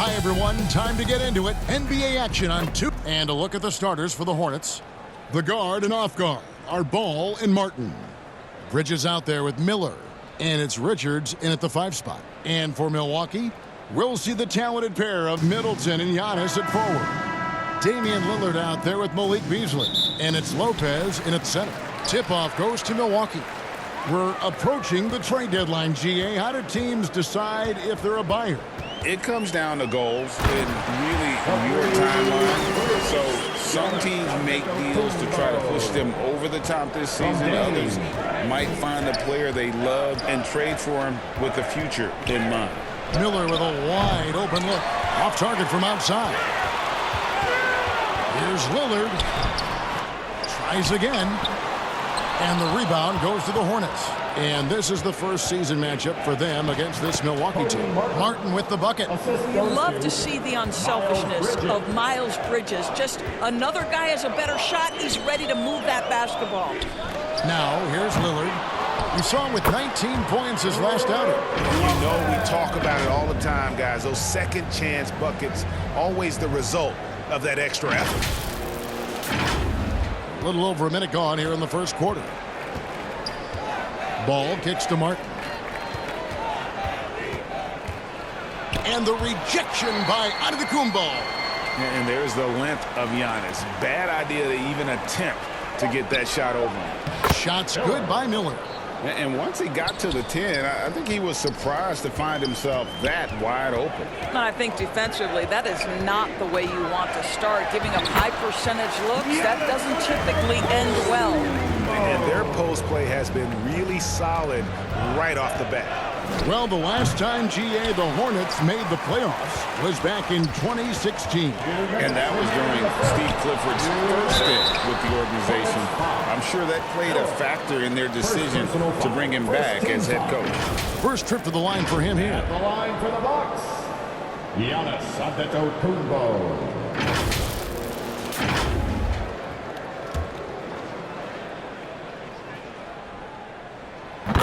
Hi, everyone. Time to get into it. NBA action on 2. And a look at the starters for the Hornets. The guard and off guard are Ball and Martin. Bridges out there with Miller. And it's Richards in at the 5 spot. And for Milwaukee, we'll see the talented pair of Middleton and Giannis at forward. Damian Lillard out there with Malik Beasley. And it's Lopez in at center. Tip-off goes to Milwaukee. We're approaching the trade deadline, GA. How do teams decide if they're a buyer? It comes down to goals and really your timeline. So some teams make deals to try to push them over the top this season. Others might find a player they love and trade for him with the future in mind. Miller with a wide open look. Off target from outside. Here's Lillard. Tries again. And the rebound goes to the Hornets. And this is the first season matchup for them against this Milwaukee team. Martin with the bucket. You love to see the unselfishness of Miles Bridges. Just another guy has a better shot. He's ready to move that basketball. Now, here's Lillard. We saw him with 19 points his last outing. You know we talk about it all the time, guys. Those second chance buckets, always the result of that extra effort. A little over a minute gone here in the first quarter. Ball kicks to Martin. And the rejection by Antetokounmpo. And there's the length of Giannis. Bad idea to even attempt to get that shot over him. Shot's good by Miller. And once he got to the 10, I think he was surprised to find himself that wide open. I think defensively, that is not the way you want to start. Giving up high percentage looks, that doesn't typically end well. And their post play has been really solid right off the bat. Well, the last time, GA, the Hornets made the playoffs was back in 2016. And that was during Steve Clifford's first stint with the organization. I'm sure that played a factor in their decision to bring him back as head coach. First trip to the line for him here. The line for the Bucks, Giannis Antetokounmpo.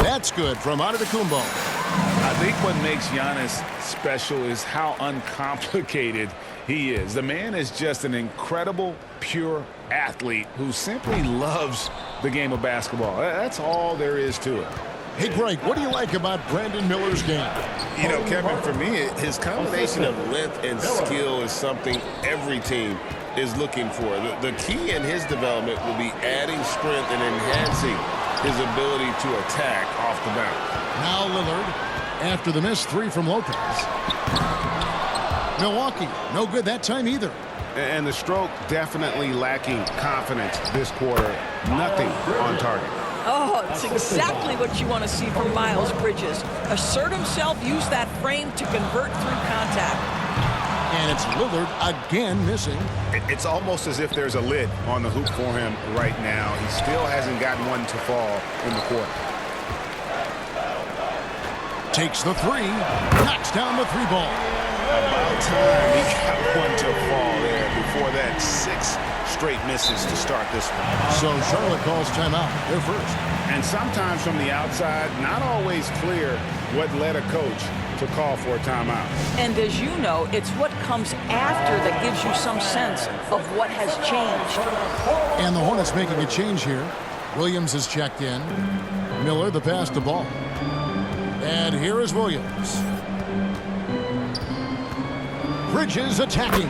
That's good from Antetokounmpo. I think what makes Giannis special is how uncomplicated he is. The man is just an incredible, pure athlete who simply loves the game of basketball. That's all there is to it. Hey, Greg, what do you like about Brandon Miller's game? You know, Kevin, for me, his combination of length and skill is something every team is looking for. The key in his development will be adding strength and enhancing his ability to attack off the bounce. Now Lillard, after the missed 3 from Lopez. Milwaukee, no good that time either. And the stroke definitely lacking confidence this quarter. Nothing on target. Oh, it's exactly what you want to see from Miles Bridges. Assert himself, use that frame to convert through contact. And it's Lillard again missing. It's almost as if there's a lid on the hoop for him right now. He still hasn't gotten one to fall in the quarter. Takes the 3, knocks down the 3 ball. About time he got one to fall there before that 6 straight misses to start this one. So Charlotte calls timeout. They're first. And sometimes from the outside, not always clear what led a coach to call for a timeout. And as you know, it's what comes after that gives you some sense of what has changed. And the Hornets making a change here. Williams is checked in. Miller the pass to Ball. And here is Williams. Bridges attacking.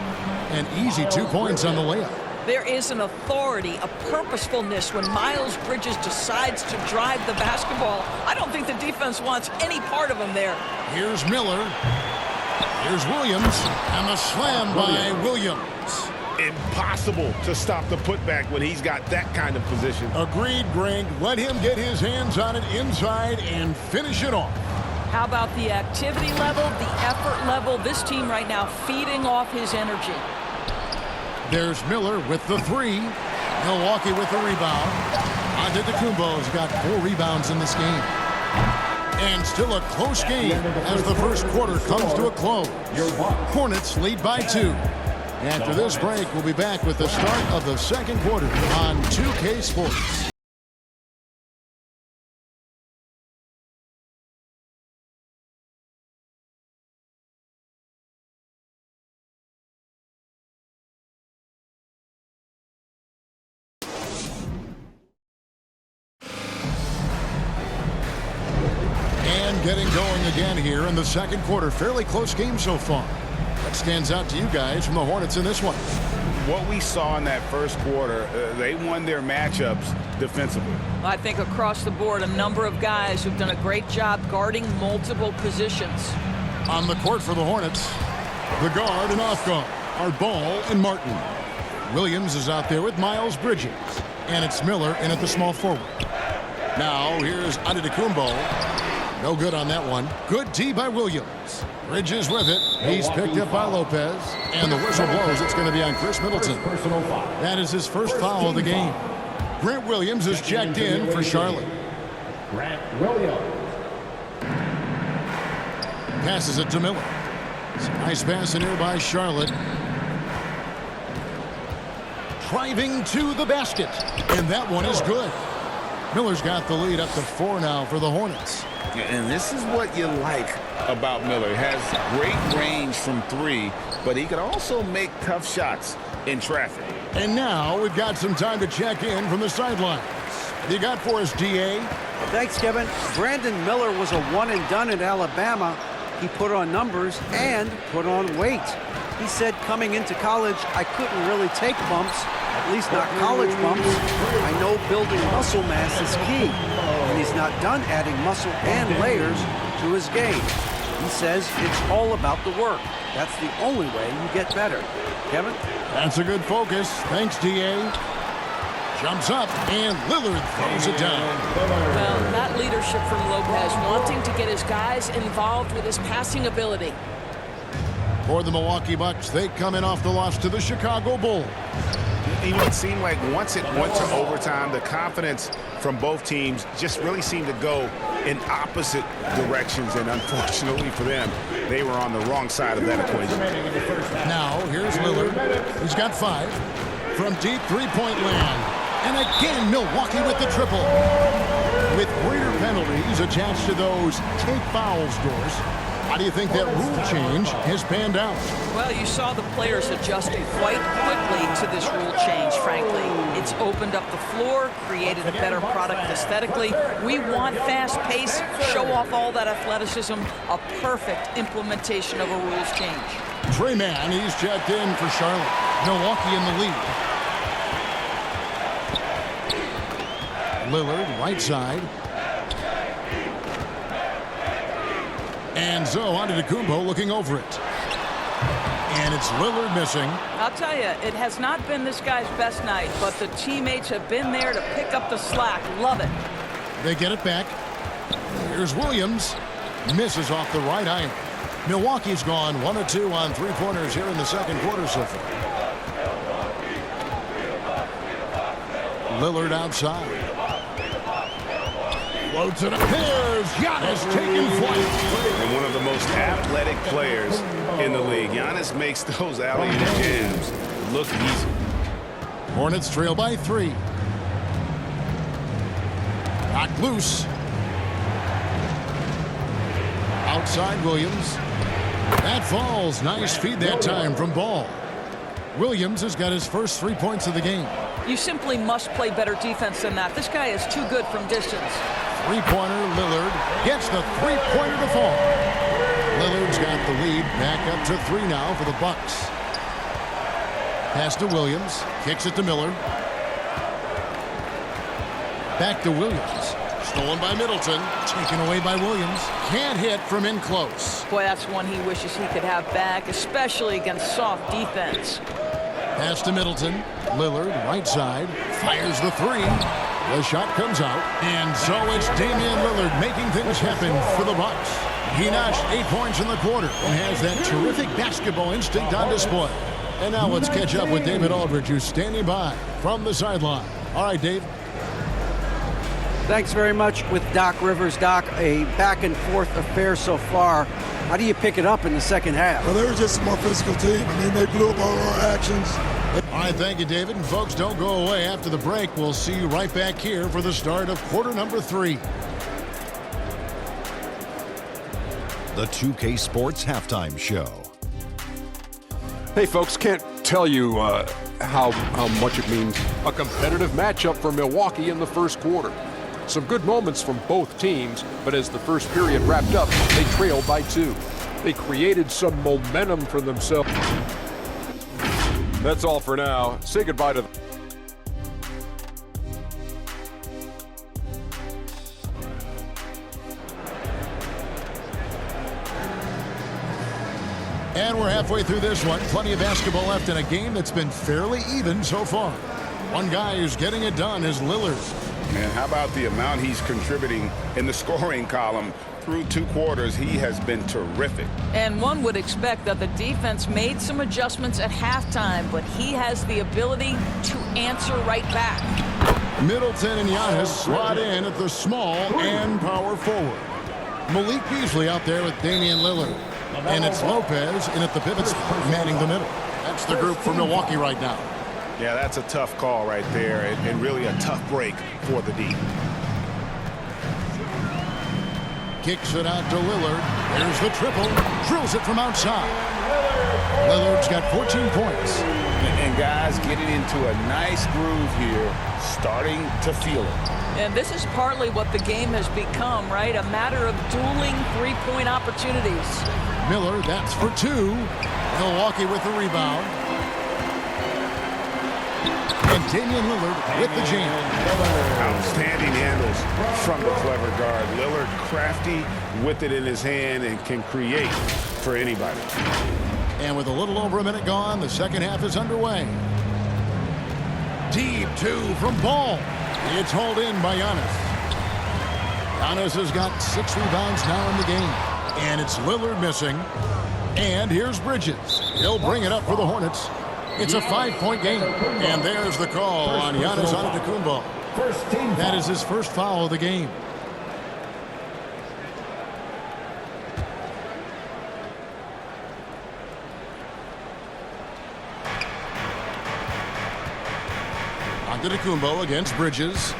An easy 2 points on the layup. There is an authority, a purposefulness when Miles Bridges decides to drive the basketball. I don't think the defense wants any part of him there. Here's Miller. Here's Williams. And the slam by Williams. Impossible to stop the putback when he's got that kind of position. Agreed, Greg. Let him get his hands on it inside and finish it off. How about the activity level, the effort level? This team right now feeding off his energy. There's Miller with the 3. Milwaukee with the rebound. Antetokounmpo's got 4 rebounds in this game. And still a close game as the first quarter comes to a close. Hornets lead by 2. After this break, we'll be back with the start of the second quarter on 2K Sports. And getting going again here in the second quarter. Fairly close game so far. What stands out to you guys from the Hornets in this one? What we saw in that first quarter, they won their matchups defensively. I think across the board, a number of guys who've done a great job guarding multiple positions. On the court for the Hornets, the guard and off guard are Ball and Martin. Williams is out there with Miles Bridges. And it's Miller in at the small forward. Now here's Antetokounmpo. No good on that one. Good D by Williams. Bridges with it. He's picked up by Lopez. And the whistle blows. It's going to be on Chris Middleton. That is his first foul of the game. Grant Williams is checked in for Charlotte. Grant Williams. Passes it to Miller. It's a nice pass in here by Charlotte. Driving to the basket. And that one is good. Miller's got the lead up to 4 now for the Hornets. And this is what you like about Miller. He has great range from 3, but he can also make tough shots in traffic. And now we've got some time to check in from the sidelines. What you got for us, DA? Thanks, Kevin. Brandon Miller was a one-and-done at Alabama. He put on numbers and put on weight. He said coming into college, I couldn't really take bumps, at least not college bumps. I know building muscle mass is key, and he's not done adding muscle and layers to his game. He says it's all about the work. That's the only way you get better. Kevin? That's a good focus. Thanks, DA. Jumps up, and Lillard throws it down. Well, that leadership from Lopez, wanting to get his guys involved with his passing ability. For the Milwaukee Bucks, they come in off the loss to the Chicago Bulls. It seemed like once it went to overtime, the confidence from both teams just really seemed to go in opposite directions, and unfortunately for them, they were on the wrong side of that equation. Now, here's Lillard. He's got 5 from deep three-point land. And again, Milwaukee with the triple. With greater penalties attached to those take fouls, Doris. How do you think that rule change has panned out? Well, you saw the players adjusting quite quickly to this rule change, frankly. It's opened up the floor, created a better product aesthetically. We want fast pace, show off all that athleticism, a perfect implementation of a rules change. Trey Mann, he's checked in for Charlotte. Milwaukee in the lead. Lillard, right side. And so Antetokounmpo looking over it. And it's Lillard missing. I'll tell you, it has not been this guy's best night, but the teammates have been there to pick up the slack. Love it. They get it back. Here's Williams. Misses off the right iron. Milwaukee's gone 1 of 2 on three-pointers here in the second quarter so far. Lillard outside. Floats it up. There's Giannis taking flight. And one of the most athletic players in the league. Giannis makes those alley-oop jams look easy. Hornets trail by 3. Knocked loose. Outside Williams. That falls. Nice feed that time from Ball. Williams has got his first 3 points of the game. You simply must play better defense than that. This guy is too good from distance. Three-pointer, Lillard gets the three-pointer to fall. Lillard's got the lead back up to 3 now for the Bucks. Pass to Williams, kicks it to Miller. Back to Williams. Stolen by Middleton, taken away by Williams. Can't hit from in close. Boy, that's one he wishes he could have back, especially against soft defense. Pass to Middleton. Lillard, right side, fires the 3. The shot comes out, and so it's Damian Lillard making things happen for the Bucks. He notched 8 points in the quarter and has that terrific basketball instinct on display. And now let's catch up with David Aldridge, who's standing by from the sideline. All right, Dave. Thanks very much with Doc Rivers. Doc, a back-and-forth affair so far. How do you pick it up in the second half? Well, they were just a more physical team. I mean, they blew up all our actions. All right, thank you, David. And folks, don't go away. After the break, we'll see you right back here for the start of quarter number 3. The 2K Sports Halftime Show. Hey, folks, can't tell you how much it means. A competitive matchup for Milwaukee in the first quarter. Some good moments from both teams, but as the first period wrapped up, they trailed by 2. They created some momentum for themselves. That's all for now. Say goodbye to And we're halfway through this one. Plenty of basketball left in a game that's been fairly even so far. One guy who's getting it done is Lillard. Man, how about the amount he's contributing in the scoring column? Through 2 quarters, he has been terrific. And one would expect that the defense made some adjustments at halftime, but he has the ability to answer right back. Middleton and Giannis slot in at the small and power forward. Malik Beasley out there with Damian Lillard. And it's Lopez in at the pivot spot, manning the middle. That's the group for Milwaukee right now. Yeah, that's a tough call right there, and really a tough break for the D. Kicks it out to Lillard. There's the triple. Drills it from outside. Lillard's got 14 points. And guys getting into a nice groove here, starting to feel it. And this is partly what the game has become, right? A matter of dueling three-point opportunities. Miller, that's for 2. Milwaukee with the rebound. And Damian Lillard with the jam. Outstanding handles from the clever guard. Lillard crafty with it in his hand and can create for anybody. And with a little over a minute gone, the second half is underway. Deep 2 from Ball. It's hauled in by Giannis. Giannis has got 6 rebounds now in the game. And it's Lillard missing. And here's Bridges. He'll bring it up for the Hornets. It's a 5-point game. And there's the call on Giannis Antetokounmpo. That is his first foul of the game. Antetokounmpo against Bridges.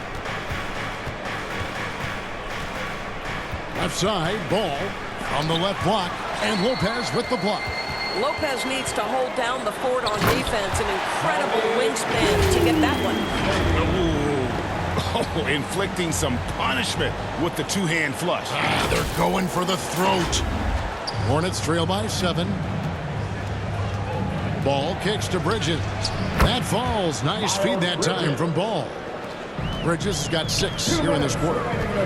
Left side, Ball on the left block. And Lopez with the block. Lopez needs to hold down the fort on defense. An incredible wingspan to get that one. Oh, inflicting some punishment with the 2-hand flush. They're going for the throat. Hornets trail by 7. Ball kicks to Bridges. That falls. Nice feed that time from Ball. Bridges has got 6 here in this quarter.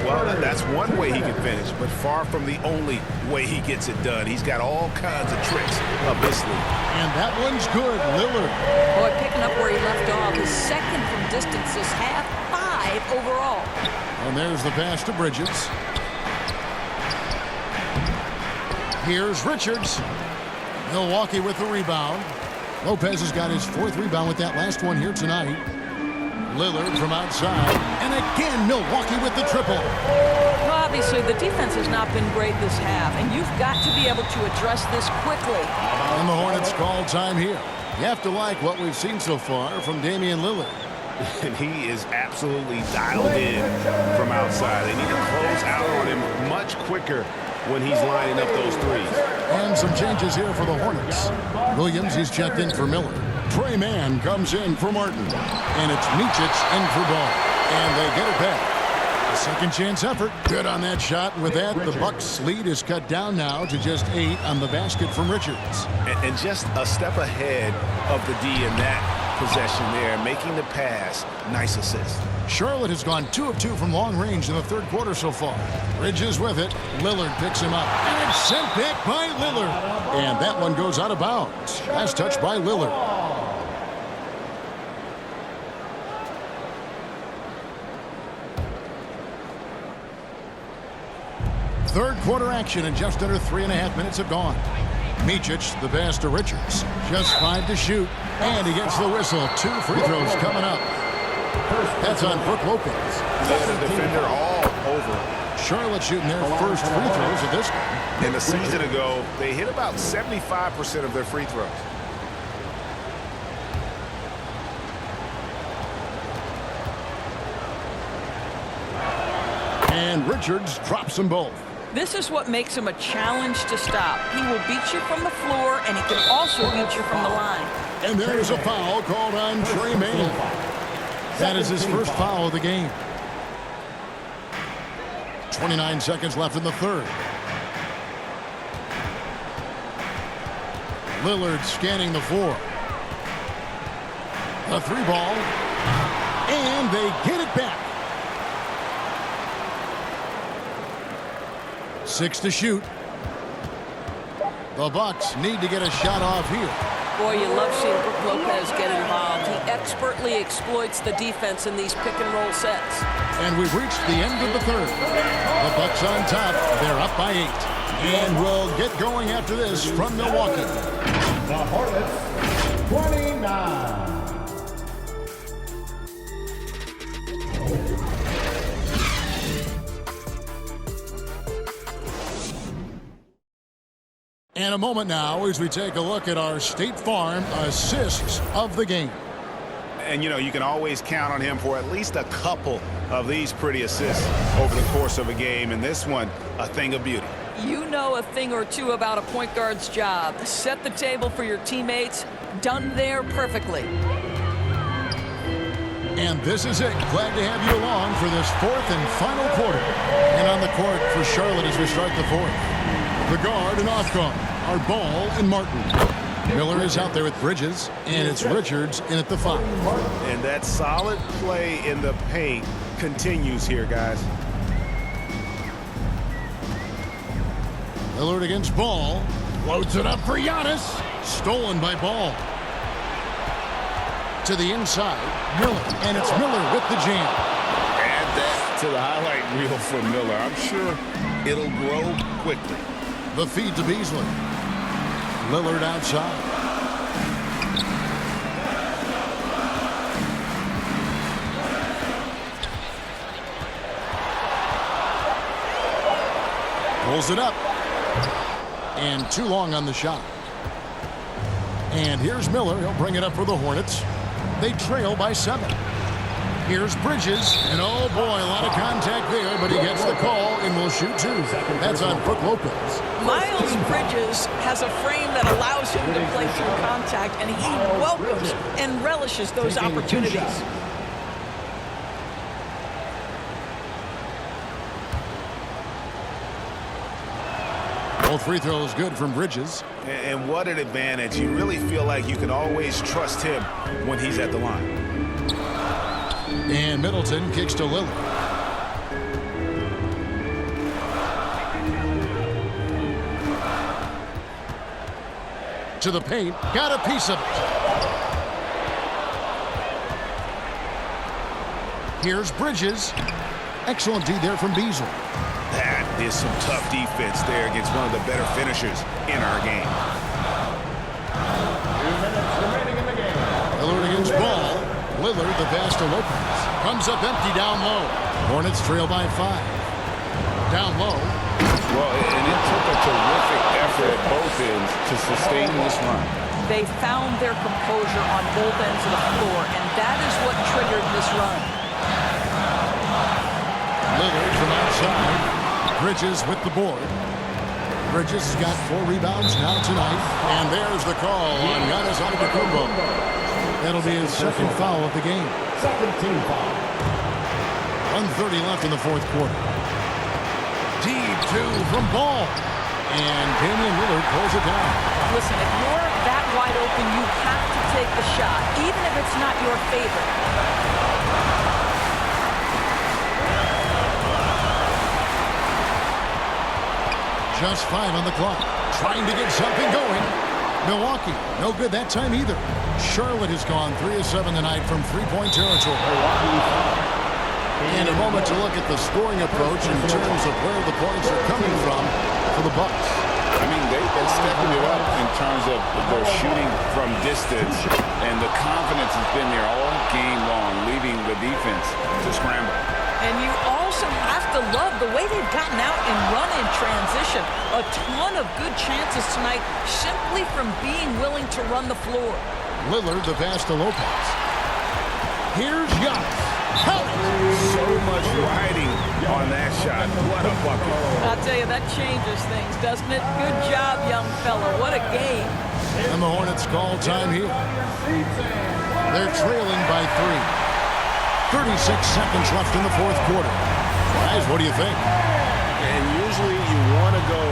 Well, that's one way he can finish, but far from the only way he gets it done. He's got all kinds of tricks up his sleeve. And that one's good. Lillard. Boy, picking up where he left off. His second from distance this half, 5 overall. And there's the pass to Bridges. Here's Richards. Milwaukee with the rebound. Lopez has got his 4th rebound with that last one here tonight. Lillard from outside. And again, Milwaukee with the triple. Well, obviously, the defense has not been great this half, and you've got to be able to address this quickly. And the Hornets call time here. You have to like what we've seen so far from Damian Lillard. And he is absolutely dialed in from outside. They need to close out on him much quicker when he's lining up those threes. And some changes here for the Hornets. Williams, he's checked in for Miller. Trey Mann comes in for Martin. And it's Micic in for Ball. And they get it back. A second chance effort. Good on that shot. And with that, the Bucks lead is cut down now to just 8 on the basket from Richards. And just a step ahead of the D in that possession there, making the pass. Nice assist. Charlotte has gone 2 of 2 from long range in the third quarter so far. Bridges with it. Lillard picks him up. And it's sent back by Lillard. And that one goes out of bounds. Last touch by Lillard. Third quarter action and just under 3.5 minutes have gone. Micic, the pass to Richards. Just 5 to shoot. And he gets the whistle. 2 free throws coming up. That's on Brook Lopez. The defender all over. Charlotte shooting their first free throws of this game. And a season ago, they hit about 75% of their free throws. And Richards drops them both. This is what makes him a challenge to stop. He will beat you from the floor, and he can also beat you from the line. And there's a foul called on Trey Mann. That is his first foul of the game. 29 seconds left in the third. Lillard scanning the floor. The three ball. And they get it back. 6 to shoot. The Bucks need to get a shot off here. Boy, you love seeing Brook Lopez get involved. He expertly exploits the defense in these pick-and-roll sets. And we've reached the end of the third. The Bucks on top. They're up by 8. And we'll get going after this from Milwaukee. The Hornets, 29. And a moment now as we take a look at our State Farm assists of the game. And, you know, you can always count on him for at least a couple of these pretty assists over the course of a game. And this one, a thing of beauty. You know a thing or two about a point guard's job. Set the table for your teammates. Done there perfectly. And this is it. Glad to have you along for this fourth and final quarter. And on the court for Charlotte as we start the fourth. The guard and off guard are Ball and Martin. Miller is out there with Bridges, and it's Richards in at the 5. And that solid play in the paint continues here, guys. Lillard against Ball. Loads it up for Giannis. Stolen by Ball. To the inside, Miller. And it's Miller with the jam. Add that to the highlight reel for Miller. I'm sure it'll grow quickly. The feed to Beasley. Lillard outside. Pulls it up. And too long on the shot. And here's Miller. He'll bring it up for the Hornets. They trail by 7. Here's Bridges. And oh boy, a lot of contact there, but he gets the call and will shoot 2. That's on Brook Lopez. Miles Bridges has a frame that allows him to play through contact, and he welcomes and relishes those opportunities. Both free throws good from Bridges. And what an advantage. You really feel like you can always trust him when he's at the line. And Middleton kicks to Lillard. To the paint. Got a piece of it. Here's Bridges. Excellent D there from Beasley. That is some tough defense there against one of the better finishers in our game. 2 minutes remaining in the game. Lillard against Ball. Lillard, the pass to Lopez. Comes up empty down low. Hornets trail by 5. Down low. Well, and it took a terrific effort at both ends to sustain this run. They found their composure on both ends of the floor, and that is what triggered this run. Lillard from outside. Bridges with the board. Bridges has got 4 rebounds now tonight. And there's the call on Giannis Antetokounmpo. That'll be his second foul of the game. Second team foul. 1:30 left in the fourth quarter. Deep 2 from Ball. And Damian Lillard pulls it down. Listen, if you're that wide open, you have to take the shot, even if it's not your favorite. Just 5 on the clock. Trying to get something going. Milwaukee, no good that time either. Charlotte has gone 3 of 7 tonight from 3-point territory. And a moment to look at the scoring approach in terms of where the points are coming from for the Bucks. I mean, they've been stepping it up in terms of their shooting from distance, and the confidence has been there all game long, leaving the defense to scramble. And you also have to love the way they've gotten out and run in transition. A ton of good chances tonight simply from being willing to run the floor. Lillard, the pass to Lopez. Here's Giannis. So much riding on that shot. What a bucket. I'll tell you, that changes things, doesn't it? Good job, young fella. What a game. And the Hornets call time here. They're trailing by 3. 36 seconds left in the fourth quarter. Guys, what do you think? And usually you want to go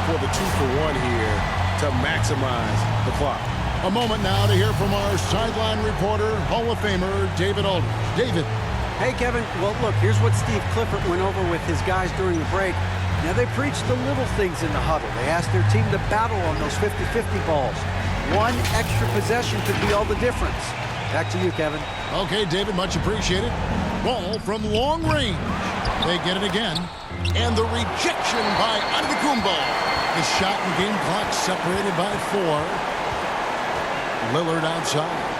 for the 2-for-1 here to maximize the clock. A moment now to hear from our sideline reporter, Hall of Famer David Aldridge. David. Hey, Kevin. Well, look, here's what Steve Clifford went over with his guys during the break. Now, they preached the little things in the huddle. They asked their team to battle on those 50-50 balls. One extra possession could be all the difference. Back to you, Kevin. Okay, David, much appreciated. Ball from long range. They get it again. And the rejection by Antetokounmpo. The shot and game clock separated by 4. Lillard outside.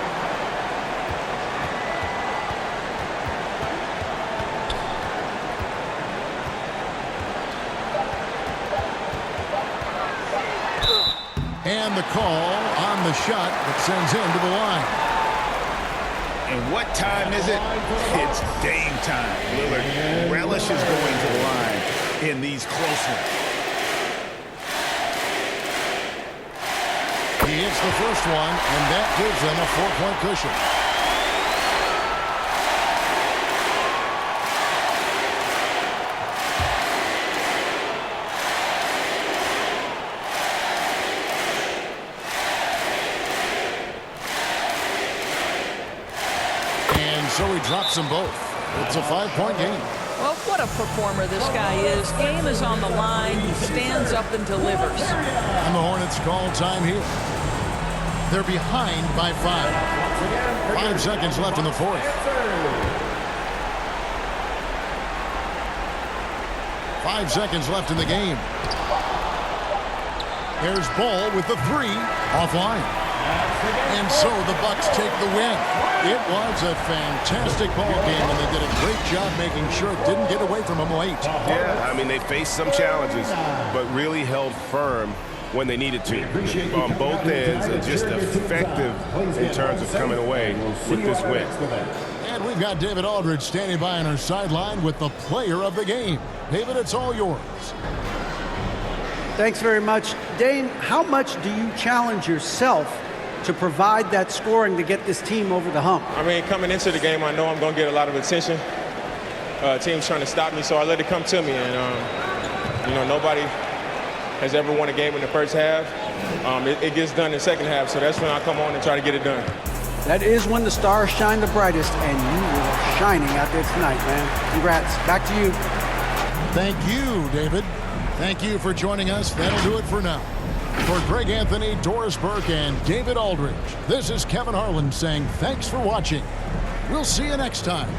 And the call on the shot that sends him to the line. And what time is it? It's game time. Lillard relishes going to the line in these close ones. He hits the first one, and that gives them a 4-point cushion. And so he drops them both. It's a 5-point game. Well, what a performer this guy is. Game is on the line. He stands up and delivers. And the Hornets call time here. They're behind by 5. 5 seconds left in the fourth. 5 seconds left in the game. There's Ball with the 3 offline. And so the Bucks take the win. It was a fantastic ball game, and they did a great job making sure it didn't get away from them late. Yeah, I mean, they faced some challenges, but really held firm when they needed to. On both ends, just effective in terms of coming away with this win. And we've got David Aldridge standing by on our sideline with the player of the game. David, it's all yours. Thanks very much. Dane, how much do you challenge yourself to provide that scoring to get this team over the hump? I mean, coming into the game, I know I'm going to get a lot of attention. Team's trying to stop me, so I let it come to me. And, you know, nobody has ever won a game in the first half. It gets done in the second half, so that's when I come on and try to get it done. That is when the stars shine the brightest, and you were shining out there tonight, man. Congrats. Back to you. Thank you, David. Thank you for joining us. That'll do it for now. For Greg Anthony, Doris Burke, and David Aldridge, this is Kevin Harlan saying thanks for watching. We'll see you next time.